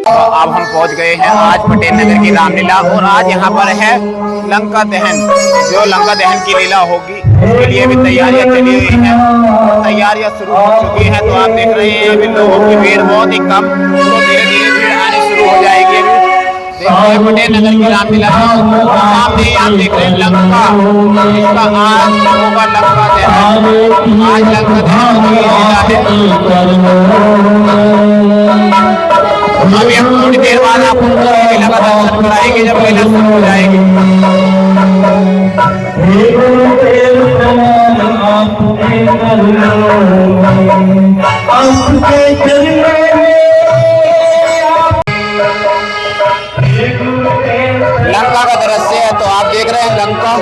तो अब हम पहुंच गए हैं आज पटेल नगर की रामलीला और आज यहाँ पर है लंका दहन। जो लंका दहन की लीला होगी उसके लिए भी तैयारियां चली हुई हैं और तैयारियां शुरू हो चुकी हैं। तो आप देख रहे हैं अभी लोगों की भीड़ बहुत ही कम, तो धीरे धीरे भीड़ आनी शुरू हो जाएगी। अभी देख रहे हैं पटेल नगर की रामलीला सामने आप देख रहे हैं लंका, इसका आज होगा लंका दहन। आज लंका दहन की लीला है। अभी हम थोड़ी देर बाद आपको लीला का दर्शन कराएंगे जब लीला शुरू हो जाएगी। लंका का दृश्य है, तो आप देख रहे हैं लंका।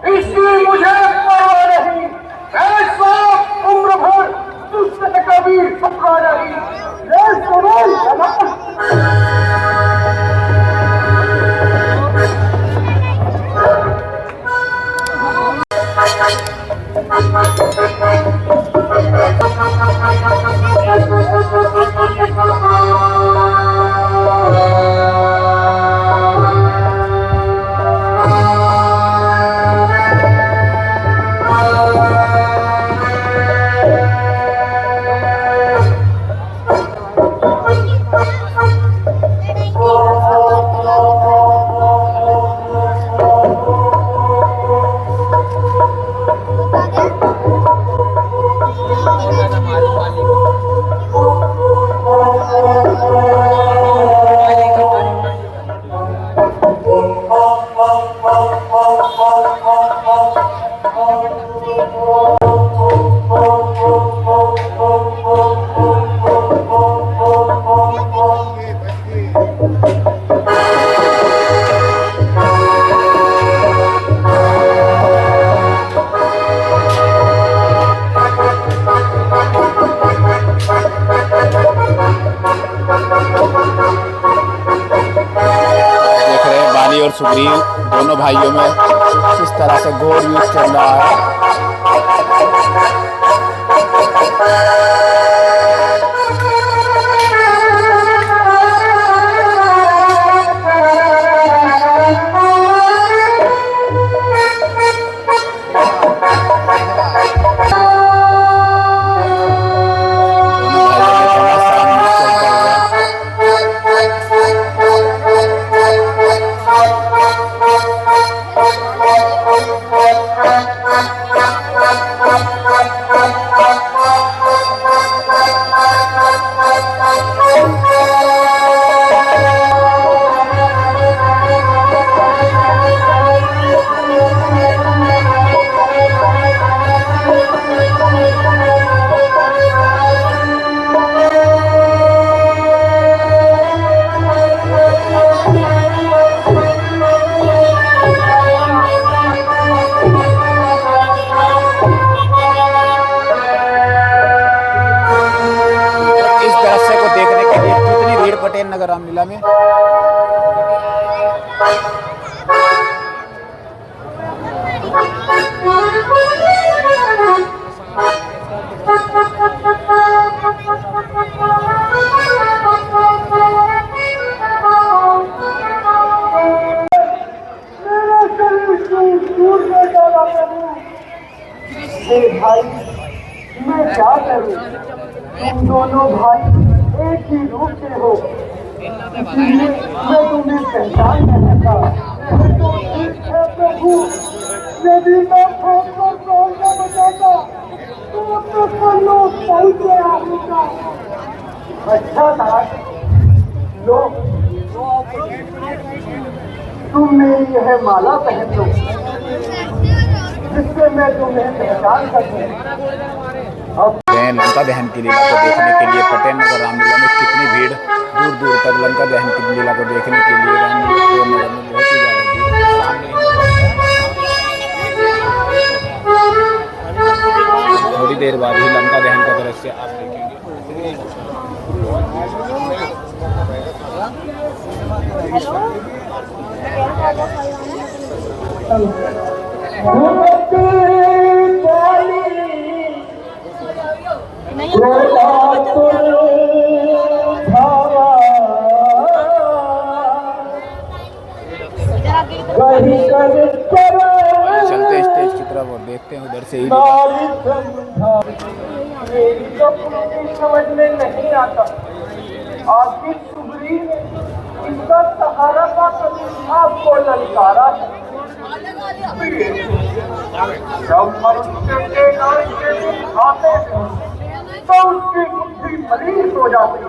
इसकी मुझे परवाह नहीं, मैं सब उम्र भर तुझसे कभी झुका नहीं। ये सुनो और सुग्रीव दोनों भाइयों में किस तरह से घोर युद्ध चल रहा है। पटेल नगर रामलीला में तुम दोनों भाई एक ही रूप के हो, इसलिए मैं तुम्हें पहचान नहीं सका। तो ठीक है प्रभु, यदि मैं ठोकर कौन न बचाता तो परलोक पहुंच गया होता। अच्छा था, लो तुम मेरी यह माला पहन लो, जिससे मैं तुम्हें पहचान सकूं। अब लंका दहन की लीला को देखने के लिए पटेल नगर रामलीला में कितनी भीड़, दूर दूर तक लंका दहन की लीला को देखने के लिए रामलीला नगर में बहुत ही ज़्यादा भीड़। थोड़ी देर बाद ही लंका दहन का दृश्य आप देखेंगे। चलते स्टेज की तरफ और देखते हैं उधर से ही। समझ में नहीं आता आखिर सुग्रीव इसका सहारा पाकर आपको ललकारा है। जब मनुष्य के नाम के खाते हैं तो उसकी बुद्धि मलिन हो जाती है।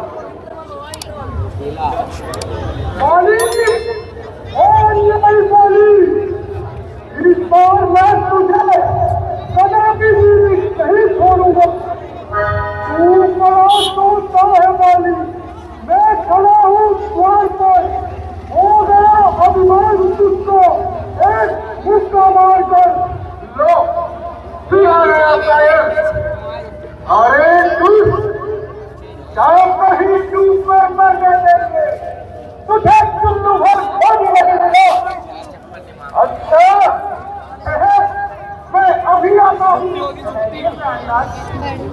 इस बार मैं तुझे कदापि नहीं छोड़ूंगा। तू बड़ा सोचता है माली, मैं खड़ा हूँ द्वार पर, हो गया अभिमान तुझको एक मुक्का मारकर। लो अरे क्या कहीं चूप में मरने देंगे, तुझे चुल्लू भर खोज नहीं मिला। अच्छा मैं अभी आता हूँ।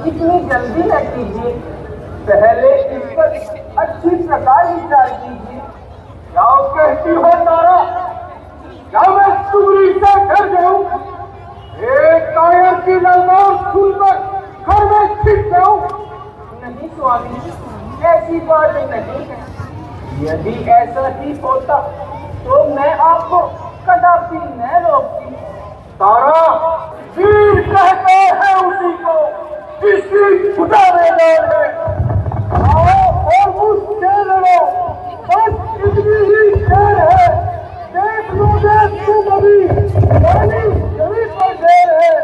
इतनी जल्दी न कीजिए, पहले इस पर अच्छी प्रकार विचार कीजिए। क्या कहती हो तारा, क्या मैं सुग्रीव से घर जाऊं? एक कायर की ललकार सुनकर घर में छिप जाऊं? नहीं स्वामी, ऐसी बात नहीं है। यदि ऐसा ही होता तो मैं आपको कदापि न रोकती। तारा, वीर कहते हैं उसी को जिसकी खुदा मैदान है। आओ और मुझसे लड़ो, बस इतनी ही देर है। देख लोगे तुम अभी पानी जमी पर देर है।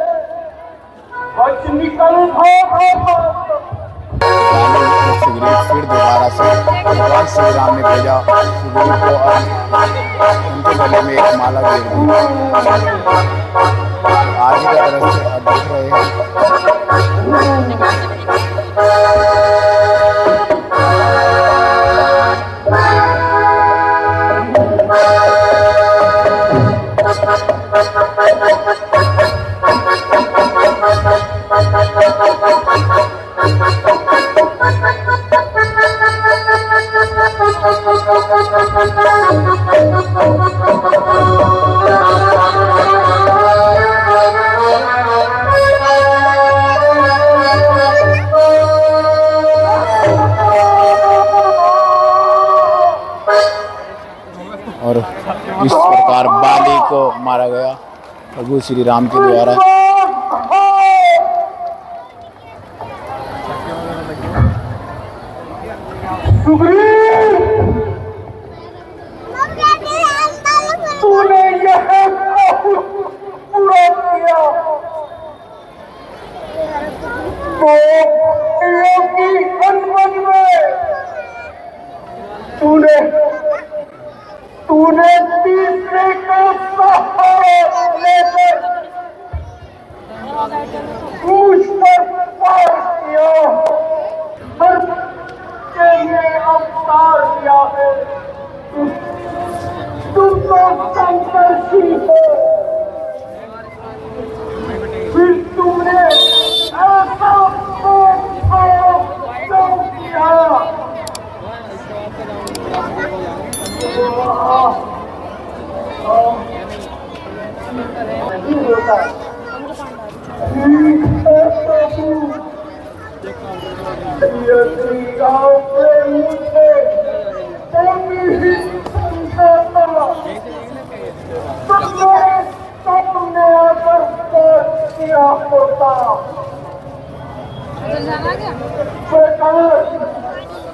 बच निकल सुग्रीव फिर दोबारा से भगवान श्री राम ने भेजा सुग्रीव को और उनके गले में एक माला दे दी। आज की तरह से अब देख रहे और इस प्रकार बाली को मारा गया प्रभु श्री राम के द्वारा। तूने यह पूरा किया तो अनबन में तूने तीसरे का सहारा लेकर मुझ पर वार किया, हर के लिए अवतार दिया है। तुम तो संघर्षी हो, फिर तुमने ऐसा क्यों किया? यदि गाँव के मुझे कभी ही सुनता तो मेरे सामने आकर किया होता। सरकार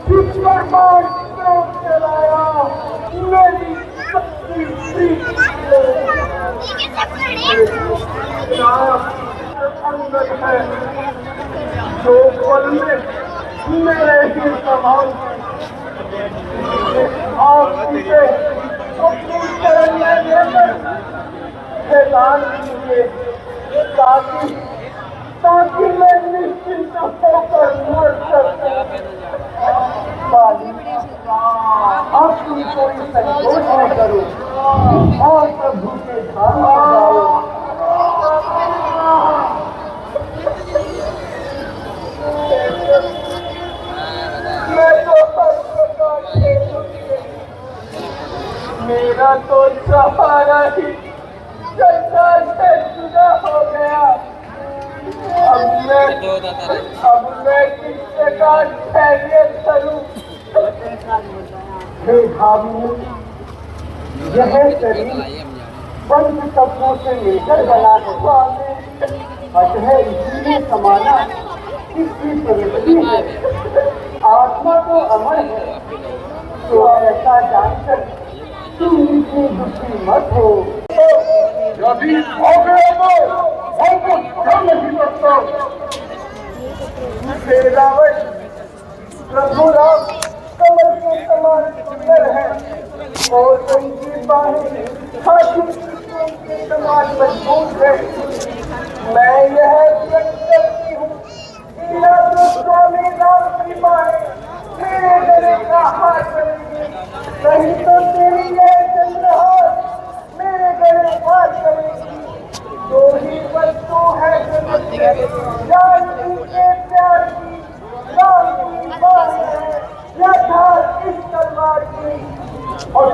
किस प्रकार क्यों चलाया मेरी शक्ति अंदर है जो पल में मेरे ही सवाल आप इसे अपनी शरण में लेकर ऐलान कीजिए ताकि मैं निश्चिंत होकर मर सकूं। अब तुम कोई संकोच न करो और प्रभु के धाम में जाओ। मैं तो मेरा तो सहारा ही सरकार से जुदा हो गया। अब मैं किस प्रकार खैरियत करूं? हे भाभी, यह शरीर पंच तत्वों से मिलकर बना हुआ है, अतः इसीलिए समाना इसकी प्रवृत्ति है। आत्मा तो अमर है, तो ऐसा जानकर तुम इतनी दुखी मत हो। यदि हो गया तो हमको कर नहीं सकता। प्रभु राम कमल के समान सुंदर है और उनकी बाहें हाथी के समान मजबूत है। मैं यह व्यक्त करती हूँ कि तो स्वामी राम की बाहें मेरे गले का हाथ करेंगी, नहीं तो तेरी यह चंद्रहार मेरे गले हाथ करेगी। दो ही वस्तु है जानकी के प्यार की, राम की बात है यथार्थ इस तलवार की। और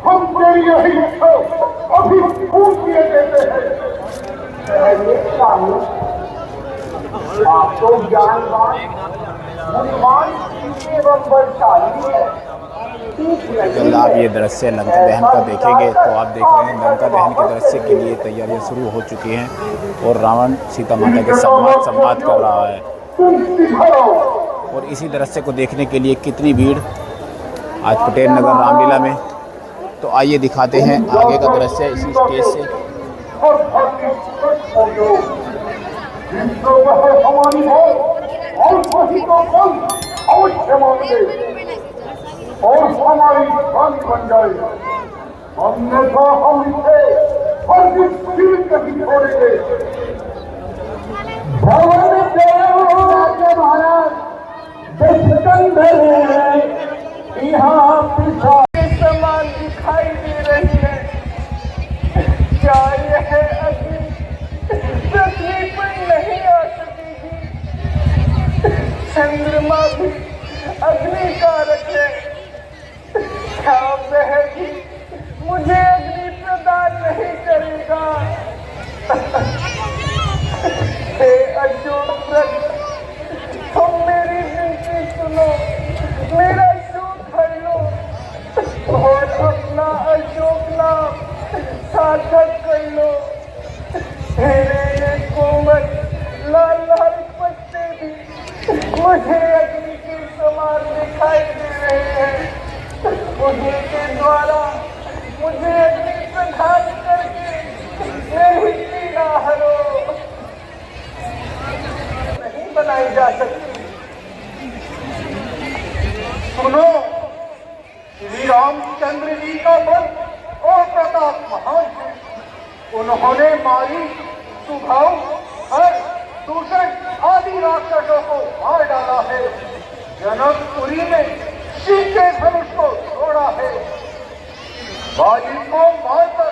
हम तेरी यही अभी खून किए देते हैं। आप तो ज्ञानवान बुद्धिमान एवं बलशाली है। जब आप ये दृश्य लंका दहन का देखेंगे तो आप देख रहे हैं लंका दहन के दृश्य के लिए तैयारियां शुरू हो चुकी हैं और रावण सीता माता के संवाद कर रहा है। और इसी दृश्य को देखने के लिए कितनी भीड़ आज पटेल नगर रामलीला में। तो आइए दिखाते हैं आगे का दृश्य इसी स्टेज से। और हमारी जान बन जाए, हमने तो हम इसे हर दिन कभी छोड़ेंगे। भवन राजा महाराज सिकंदर यहाँ पिछा समान दिखाई दे रही है। क्या यह अग्नि पृथ्वी पर नहीं आ सकेगी? चंद्रमा भी अग्नि कारक है, क्या वह भी मुझे अग्नि प्रदान नहीं करेगा? हे अर्जुन व्रत, तुम मेरी विनती सुनो, मेरा शोक हर लो और अपना अशोक नाम सार्थक कर लो। मेरे ये कोमल लाल लाल पत्ते भी मुझे अग्नि के समान दिखाई दे रहे हैं। उन्हीं के द्वारा मुझे अग्नि प्रदान करके मेरी पीड़ा हरो नहीं बनाई जा सकती। सुनो, श्री रामचंद्र जी का बल और प्रताप महान है। उन्होंने मारी सुभाव और दूषण आदि राक्षसों को मार डाला है। जनकपुरी में शिव के धनुष को तोड़ा है। बाली को मारकर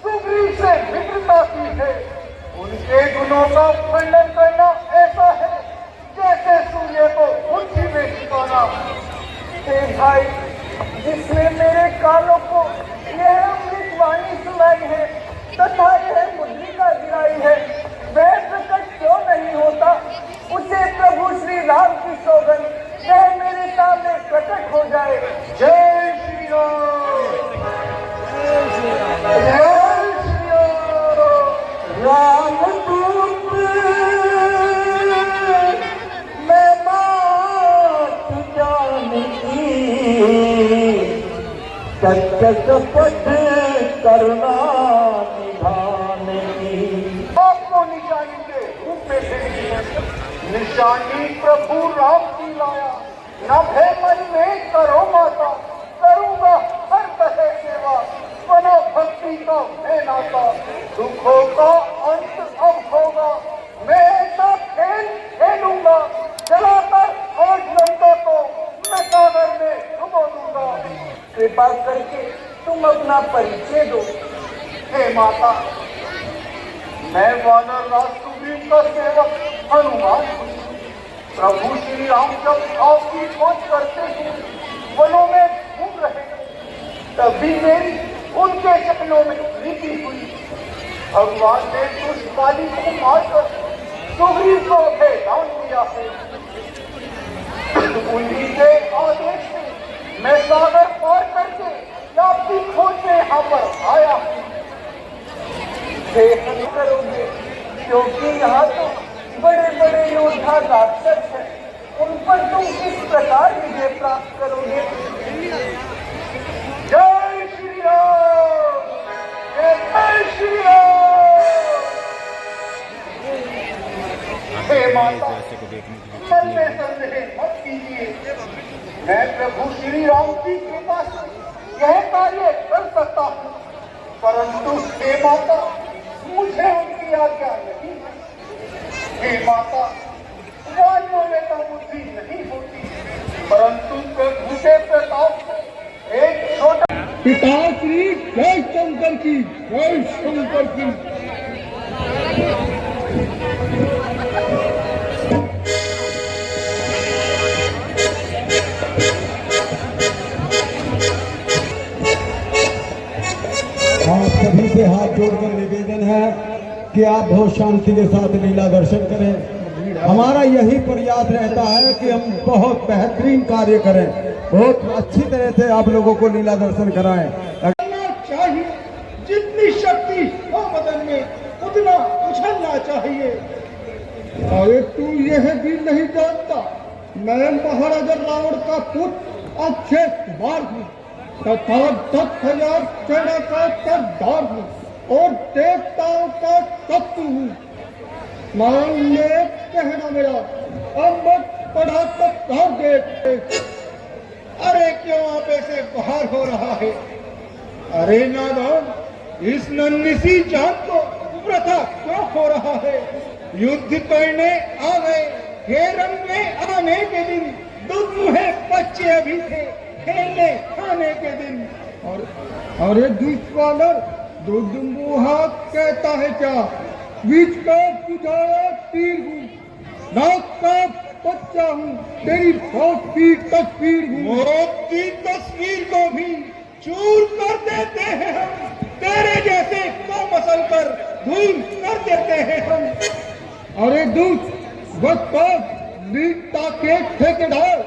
सुग्रीव से मित्रता की है। उनके गुणों का खंडन करना ऐसा है जैसे सूर्य को मुट्ठी में छिपाना। हे भाई, जिसने मेरे कानों को यह अमृत वाणी सुनाई है तथा यह मुद्रिका गिराई है, वह प्रकट क्यों नहीं होता? उसे प्रभु राम की सौगंध चाहे मेरे सामने प्रकट हो जाए। जय श्री राम, जय श्री राम। रामदूत मैं बात जानती, सत्य शपथ करना निभाने की। आपको निशानी के रूप में भेजी, निशानी प्रभु राम की लाया। न भय मन में करो माता, करूंगा हर तरह सेवा। बना भक्ति का मैं नाता, दुखों का अंत अब होगा। मैं ऐसा खेल खेलूंगा, चलाकर आज लंका को मैं सागर में डुबो दूंगा। कृपा करके तुम अपना परिचय दो। हे माता, मैं वानर राज सुग्रीव का सेवक हनुमान। प्रभु श्री राम जब आपकी खोज करते हुए वनों में घूम रहे, तभी मेरी उनके चरणों में प्रीति हुई। भगवान ने उस बाली को मारकर सुग्रीव को दान दिया है। उन्हीं के आदेश से मैं सागर पार करके आपकी खोज में यहाँ पर आया हूँ। करोगे क्योंकि यहाँ तो बड़े बड़े योद्धा राक्षस हैं, उन पर तुम किस प्रकार विजय प्राप्त करोगे? जय श्री राम, जय श्री राम। हे माता, मन में संदेह मत कीजिए। मैं प्रभु श्री राम की कृपा से यह कार्य कर सकता हूँ, परंतु हे माता, मुझे उनकी आज्ञा नहीं है। हे माता, वालियों में तो बुद्धि नहीं होती, परंतु प्रभु के प्रताप से एक छोटा। पिताश्री जय शंकर की, जय शंकर की। आप सभी से हाथ जोड़कर निवेदन है कि आप बहुत शांति के साथ लीला दर्शन करें। हमारा यही प्रयास रहता है कि हम बहुत बेहतरीन कार्य करें, बहुत अच्छी तरह से आप लोगों को लीला दर्शन कराएं। चाहिए जितनी शक्ति हो बदन में उतना उछलना चाहिए। अरे तू यह भी नहीं जानता, मैं महाराजा रावण का पुत्र अक्षय कुमार हूँ तथा 10,000 सेना का सरदार हूँ और देवताओं का शत्रु हूँ। मान ले कहना मेरा, अब मत पढ़ा तो देख। अरे क्यों आप ऐसे बाहर हो रहा है? अरे नादान, इस नन्ही सी जान को वृथा क्यों हो रहा है? युद्ध करने आ गए, हेरम में आने के दिन दूध मुहे बच्चे अभी थे, खेलने खाने के दिन। और अरे दुष्पालर, दूध मुहा कहता है क्या? बीच का बुझाया तीर हूँ, नाक का बच्चा हूँ, तेरी मौत की तस्वीर हूँ। मौत की तस्वीर को भी चूर कर देते हैं हम, तेरे जैसे को मसल कर धूल कर देते हैं हम। अरे दूत बदपास लीटा के ठेकेदार,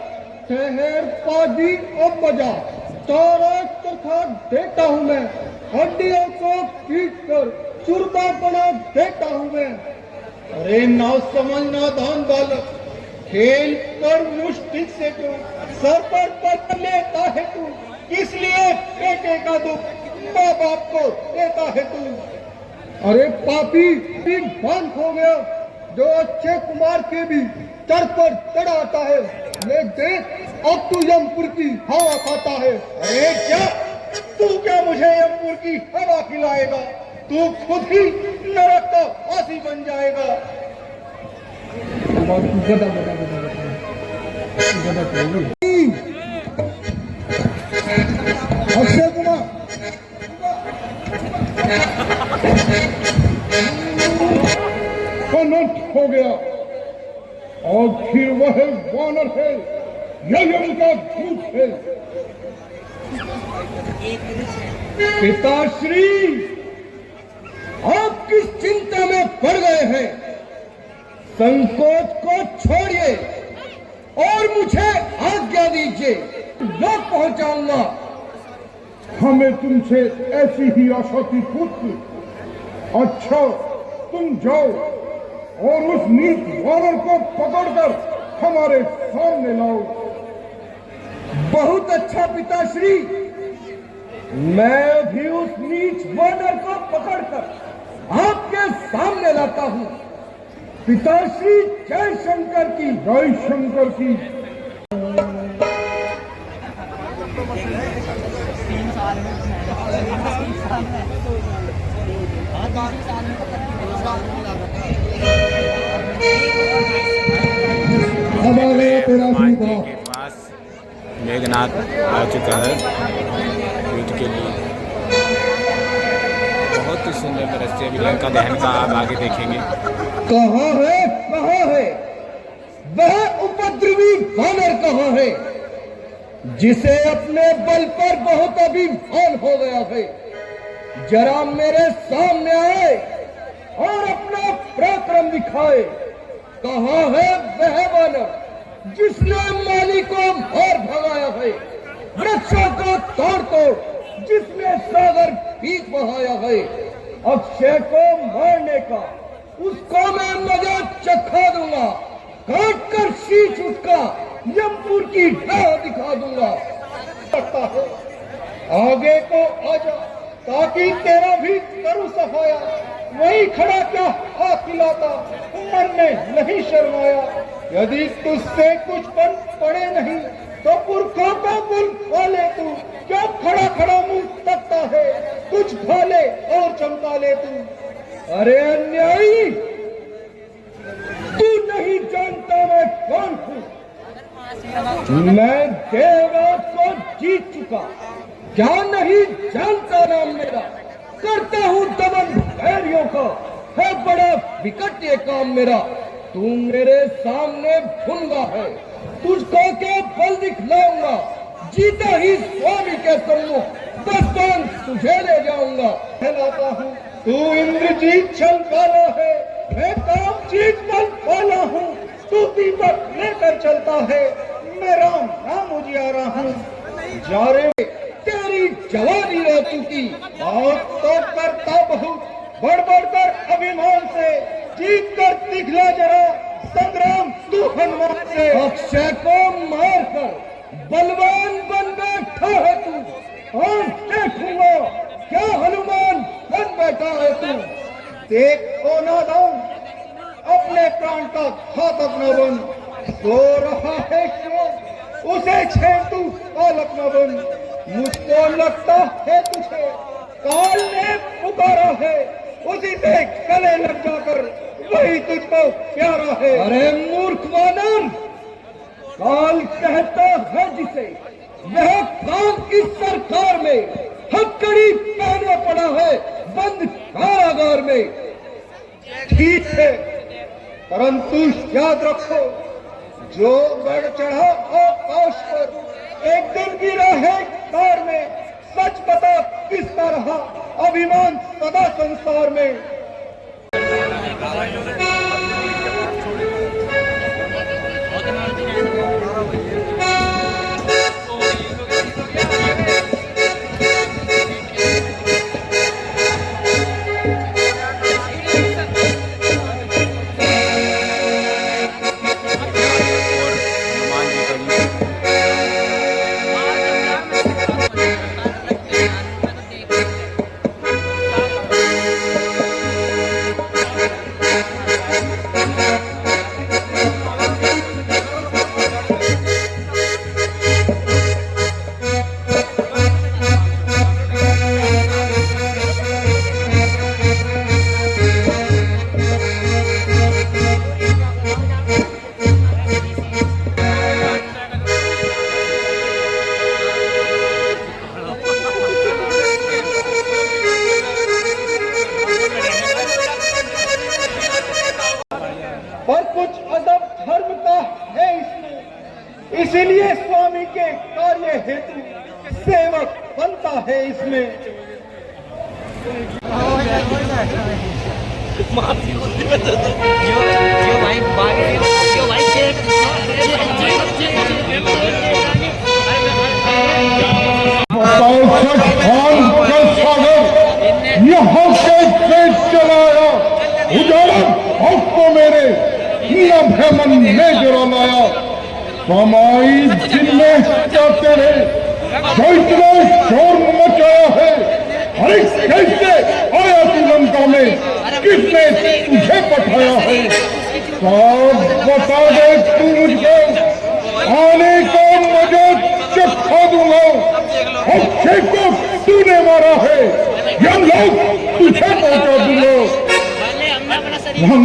शहर पाजी और बजा सारा चरखा देता हूँ मैं, हड्डियों को पीट कर चूरमा बना देता हूँ मैं। अरे ना समझना दान बालक, खेल कर मुश्किल से तू सर पर पकड़ लेता है तू, किस लिए बेटे का दुख माँ बाप को देता है तू? अरे पापी बंद हो गया जो अक्षय कुमार के भी सर पर चढ़ाता है। ले देख अब तू यमपुर की हवा खाता है। अरे क्या तू क्या मुझे यमपुर की हवा खिलाएगा? तू खुद ही नरक का वासी बन जाएगा। अक्षय कुमार अनंत हो गया, आखिर वह वानर है या यम का दूत है? पिताश्री, आप किस चिंता में पड़ गए हैं? संकोच को छोड़िए और मुझे आज्ञा दीजिए, लोग पहुंचाऊंगा। हमें तुमसे ऐसी ही आशा थी पुत्र। अच्छा, तुम जाओ और उस नीच वानर को पकड़कर हमारे सामने लाओ। बहुत अच्छा पिताश्री, मैं भी उस नीच वानर को पकड़कर आपके सामने लाता हूं। पिताश्री, जय शंकर की। जय शंकर की। अब आ गया तेरा माँ जी सीता। के पास मेघनाथ आ चुका है युद्ध के लिए। बहुत ही सुंदर दृश्य अभी लंका दहन का आप आगे देखेंगे। कहाँ है, कहाँ है वह उपद्रवी वानर? कहाँ है जिसे अपने बल पर बहुत अभिमान हो गया है? जरा मेरे सामने आए और अपना पराक्रम दिखाए। कहाँ है वह वानर जिसने माली को मार भगाया है, वृक्षों को तोड़ तोड़ जिसने सागर पीक बहाया है? अक्षय को मारने का उसको मैं मजा चखा दूंगा, काट कर शीश उसका यमपुर की ढाह दिखा दूंगा। लगता है आगे को आजा ताकि तेरा भी करूं सफाया। वही खड़ा क्या हाथ हिलाता, मन में नहीं शर्माया। यदि तुझसे कुछ बन पड़े नहीं तो पुरखों को बुल वाले तू। क्यों खड़ा खड़ा मुंह तकता है, कुछ भाले और चमका ले तू। अरे अन्यायी, तू नहीं जानता मैं कौन हूँ। मैं देवराज को जीत चुका, क्या नहीं जानता नाम मेरा। करता हूँ दमन भैरियों का, है बड़ा विकट ये काम मेरा। तू मेरे सामने भूंगा है, तुझको क्या बल दिखलाऊंगा। जीता ही स्वामी के सम्मुख दस्तान तुझे ले जाऊंगा। कहलाता हूँ तू इंद्रजीत छल वाला है, मैं कामजीत बल वाला हूँ। तू दीपक लेकर चलता है, मैं राम नाम उजियारा हूँ। जा रे तेरी जवानी रह चुकी, बात तो करता बहुत बढ़ बढ़ कर अभिमान से। जीत कर दिखला जरा संग्राम तू हनुमान से। अक्षय को मार कर बलवान बन बैठा है तू, और देखूंगा क्या हनुमान बन बैठा है तू। देख ओ नादान, अपने प्राण का घातक न बन। सो रहा है क्यों, उसे छेड़ तू बालक न बन। मुझको लगता है तुझे काल ने पुकारा है, उसी से गले लग जाकर वही तुझको प्यारा है। अरे मूर्ख वानर, काल कहता है जिसे, वह काम की सरकार में हथकड़ी पहने पड़ा है, बंद कारागार में। ठीक है, परंतु याद रखो, जो बढ़ चढ़ा आकाश पर एक दिन गिरा है कार में। सच बता किसका रहा अभिमान सदा संसार में। पर कुछ अदब धर्म का है इसमें, इसीलिए स्वामी के कार्य हेतु सेवक बनता है इसमें। जो भाई कमाई जिनमें चाहते रहे जो इतना शोर मचाया है। अरे कैसे आया तू लंका में, किसने तुझे पठाया है? सब बता दे तू मुझको, आने को मुझे चखा दूंगा। अक्षय को तूने मारा है, यम लोग तुझे पहुंचा दूंगा। हम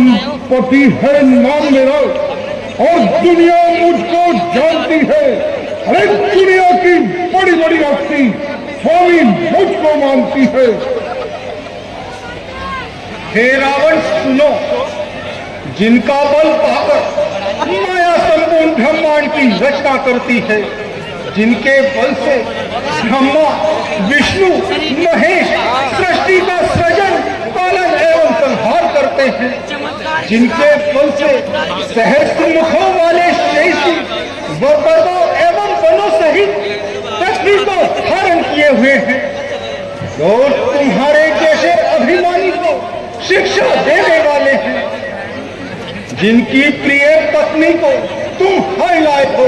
पति है नाम मेरा और दुनिया मुझको जानती है। अरे दुनिया की बड़ी बड़ी हस्ती स्वामी मुझको मानती है। हे रावण सुनो, जिनका बल पाकर माया संपूर्ण ब्रह्मांड की रचना करती है, जिनके बल से ब्रह्मा विष्णु महेश सृष्टि का सृजन पालन एवं संहार करते हैं, जिनके बल से सहस्त्र मुखों वाले शेषी व पर्वों एवं वनों सहित पृथ्वी को धारण किए हुए हैं, जो तुम्हारे जैसे अभिमानी को शिक्षा देने वाले हैं, जिनकी प्रिय पत्नी को तुम हाय लाए हो,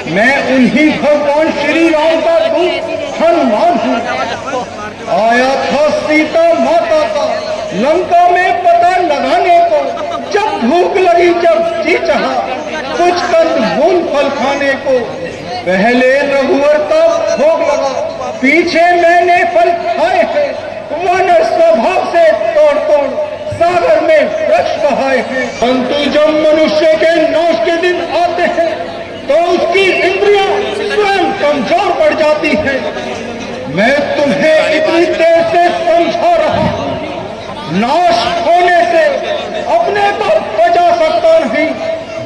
मैं उन्हीं भगवान श्री राम का दूत हनुमान हूँ। आया था सीता माता का लंका में पता लगाने को, जब भूख लगी जब जी चाहा कुछ कंद मूल फल खाने को। पहले रघुवर का भोग लगा, पीछे मैंने फल खाए हैं, वानर स्वभाव से तोड़ तोड़ सागर में वृक्ष बहाए हैं। परंतु जब मनुष्य के नाश के दिन आते हैं तो उसकी इंद्रियां स्वयं कमजोर पड़ जाती हैं। मैं तुम्हें इतनी देर से समझा रहा हूं, नाश होने से अपने को बचा सकता नहीं,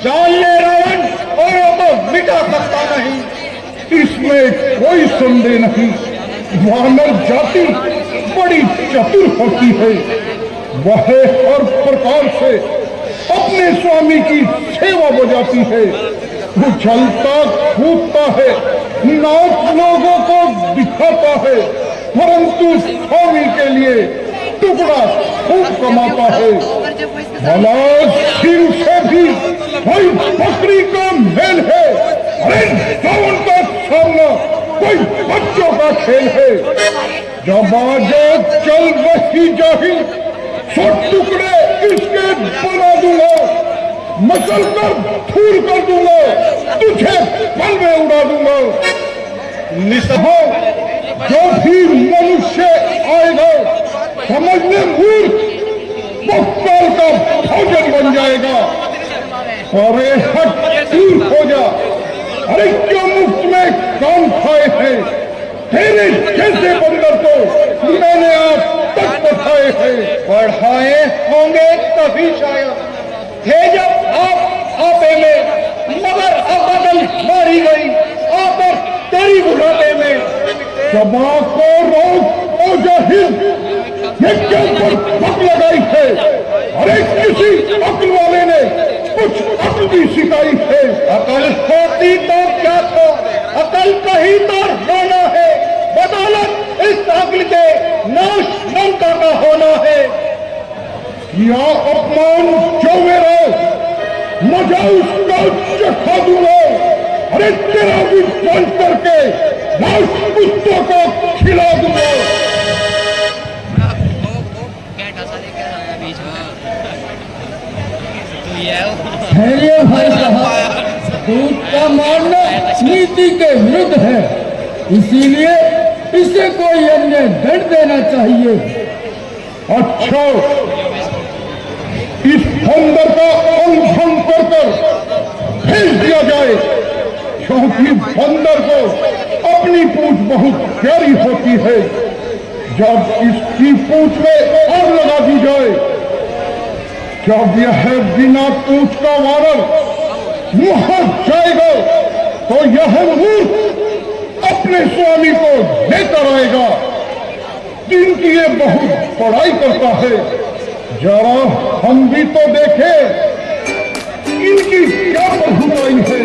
जान ले रावण औरों को मिटा सकता नहीं। इसमें कोई संदेह नहीं, वानर जाति बड़ी चतुर होती है। वह हर प्रकार से अपने स्वामी की सेवा बजाती है, उछलता कूदता है, नाच लोगों को दिखाता है, परंतु स्वामी के लिए टुकड़ा खूब कमाता है। भला सिर से भी कोई बकरी का मेल है। अरे रावण का सामना कोई बच्चों का खेल है। जब आजाद चल वही जाही, सो टुकड़े इसके बना दूंगा, मसल कर धूल कर दूंगा, तुझे पल में उड़ा दूंगा। निसहो जो भी मनुष्य आएगा समझ ले मूर्ख, वो काल का भोजन बन जाएगा। अरे हट दूर हो जा। अरे क्यों मुफ्त में काम खाए हैं? तेरे जैसे बंदर को मैंने आप तक पठाए हैं। पढ़ाए होंगे तभी शायद थे जब आप आपे में, मगर अबदल मारी गई आकर तेरी बुढ़ापे में। सभा को रोक ओ जाहिल, ये क्या पर लगाई है? अरे किसी अक्ल वाले ने कुछ अक्ल भी सिखाई है। अकल होती तो क्या था, अकल कहीं तो रोना है। बदौलत इस अक्ल के नाश लंका का होना है। या अपमान जो मेरा, मजा उसका चखा दूंगा। अरे तेरा भी जांच करके नाश कुत्तों को खिला दूंगा। भाई साहब, दूध का मारना नीति के विरुद्ध है, इसीलिए इसे कोई अन्य दंड देना चाहिए। अच्छा, इस बंदर का अनशन कर भेज दिया जाए, क्योंकि बंदर को अपनी पूंछ बहुत प्यारी होती है। जब इसकी पूंछ में आग लगा दी जाए, जब यह बिना पूंछ का वानर वहां जाएगा तो यह मूर्ख अपने स्वामी को लेकर आएगा, जिनकी ये बहुत पढ़ाई करता है। जरा हम भी तो देखें इनकी क्या प्रभुताई है।